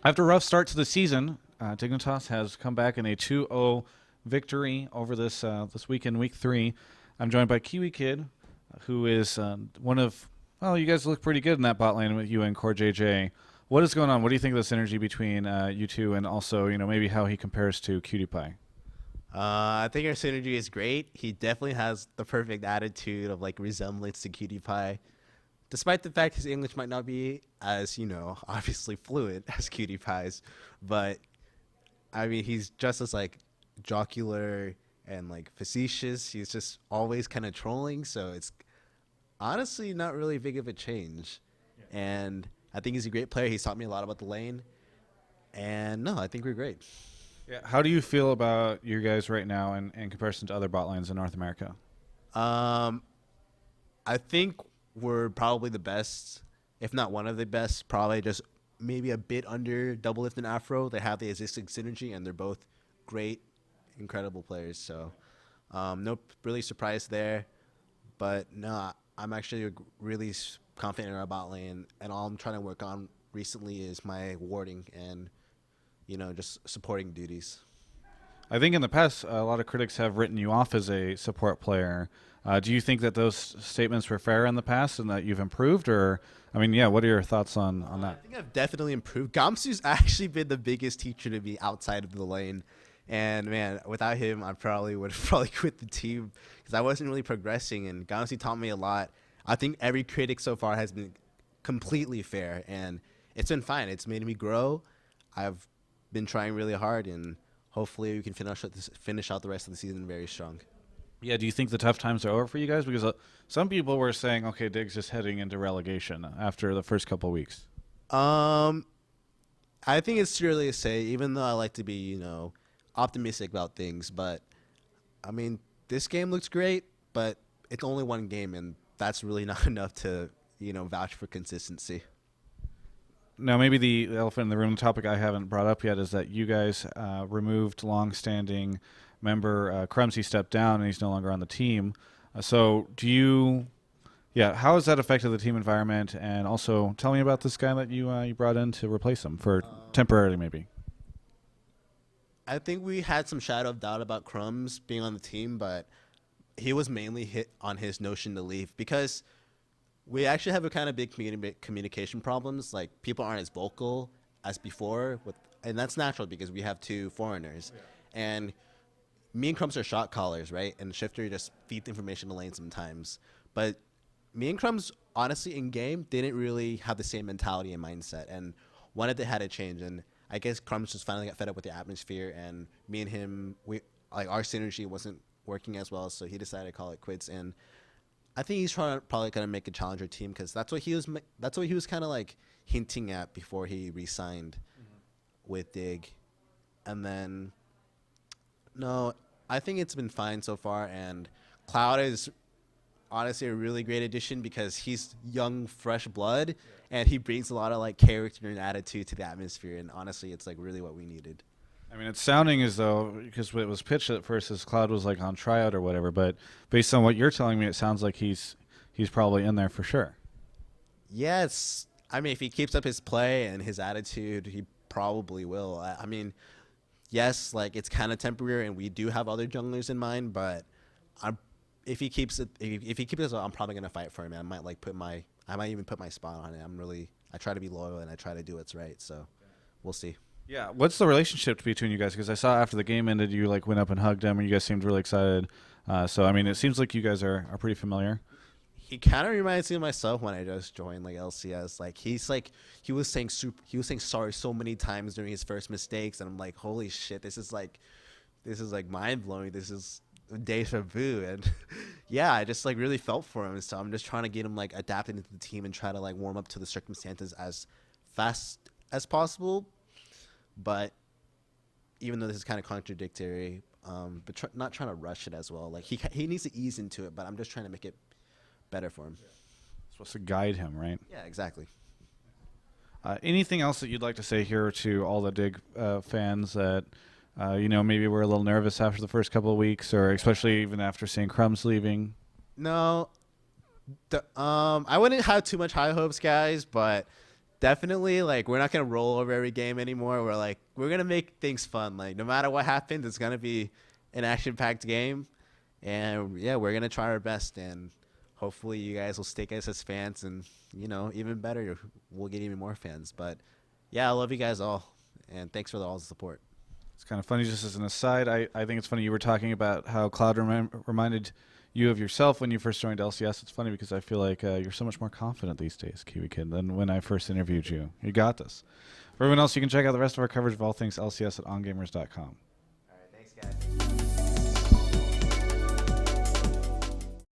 After a rough start to the season, Dignitas has come back in a 2-0 victory over this weekend, week 3. I'm joined by Kiwikid, who is one of, well, you guys look pretty good in that bot lane with you and Core JJ. What is going on? What do you think of the synergy between you two, and also, maybe how he compares to Cutie Pie? I think our synergy is great. He definitely has the perfect attitude of like resemblance to Cutie Pie, despite the fact his English might not be as obviously fluent as Cutie Pie's. But I mean, he's just as like jocular and like facetious. He's just always kind of trolling. So it's honestly not really big of a change. And I think he's a great player. He's taught me a lot about the lane. And no, I think we're great. Yeah. How do you feel about you guys right now in comparison to other bot lanes in North America? I think we're probably the best, if not one of the best. Probably just maybe a bit under Doublelift and Afro. They have the existing synergy, and they're both great, incredible players. So, no really surprise there. But no, I'm actually really confident in our bot lane, and all I'm trying to work on recently is my warding and just supporting duties. I think in the past, a lot of critics have written you off as a support player. Do you think that those statements were fair in the past and that you've improved? Or, I mean, yeah, what are your thoughts on I that? think I've definitely improved. Gamsu's actually been the biggest teacher to me outside of the lane. And man, without him, I probably would have probably quit the team because I wasn't really progressing. And Gamsu taught me a lot. I think every critic so far has been completely fair, and it's been fine. It's made me grow. I've been trying really hard, and hopefully we can finish out the rest of the season very strong. Yeah, do you think the tough times are over for you guys? Because some people were saying, okay, Dig's just heading into relegation after the first couple of weeks. I think it's too early to say, even though I like to be, optimistic about things. But, I mean, this game looks great, but it's only one game, and that's really not enough to, vouch for consistency. Now, maybe the elephant in the room, the topic I haven't brought up yet, is that you guys removed long-standing member Crumbz. He stepped down, and he's no longer on the team. So how has that affected the team environment? And also, tell me about this guy that you brought in to replace him for temporarily, maybe. I think we had some shadow of doubt about Crumbz being on the team, but he was mainly hit on his notion to leave because we actually have a kind of big communication problems. Like, people aren't as vocal as before, and that's natural because we have two foreigners. Yeah. And me and Crumbz are shot callers, right? And Shifter just feed the information to lane sometimes. But me and Crumbz, honestly, in game, didn't really have the same mentality and mindset, and wanted to had a change. And I guess Crumbz just finally got fed up with the atmosphere, and me and him, our synergy wasn't working as well, so he decided to call it quits. And I think he's probably gonna make a challenger team because that's what he was kind of like hinting at before he re-signed with Dig. And then no, I think it's been fine so far. And Cloud is honestly a really great addition because he's young, fresh blood, and he brings a lot of like character and attitude to the atmosphere. And honestly, it's like really what we needed. I mean, it's sounding as though, because it was pitched at first as Cloud was like on tryout or whatever, but based on what you're telling me, it sounds like he's probably in there for sure. Yes. I mean, if he keeps up his play and his attitude, he probably will. I mean, yes, like it's kind of temporary, and we do have other junglers in mind, but if he keeps it up, I'm probably gonna fight for him. And I might even put my spot on it. I try to be loyal and I try to do what's right. So we'll see. Yeah, what's the relationship between you guys? Because I saw after the game ended, you like went up and hugged him, and you guys seemed really excited. So I mean, it seems like you guys are pretty familiar. He kind of reminds me of myself when I just joined like LCS. Like he was saying sorry so many times during his first mistakes, and I'm like, holy shit, this is like mind blowing. This is deja vu. And yeah, I just like really felt for him. So I'm just trying to get him like adapted into the team and try to like warm up to the circumstances as fast as possible. But even though this is kind of contradictory, but not trying to rush it as well. Like he needs to ease into it, but I'm just trying to make it better for him. Supposed to guide him, right? Yeah, exactly. Anything else that you'd like to say here to all the Dig fans that maybe we're a little nervous after the first couple of weeks, or especially even after seeing Crumbz leaving? No, I wouldn't have too much high hopes, guys, but definitely like we're not gonna roll over every game anymore. We're gonna make things fun. Like no matter what happens, it's gonna be an action-packed game, and yeah, we're gonna try our best, and hopefully you guys will stick us as fans, and even better, we'll get even more fans. But yeah, I love you guys all, and thanks for all the support. It's kind of funny, just as an aside. I think it's funny you were talking about how Cloud reminded you of yourself when you first joined LCS. It's funny because I feel like you're so much more confident these days, Kiwikid, than when I first interviewed you. You got this. For everyone else, you can check out the rest of our coverage of all things LCS at ongamers.com.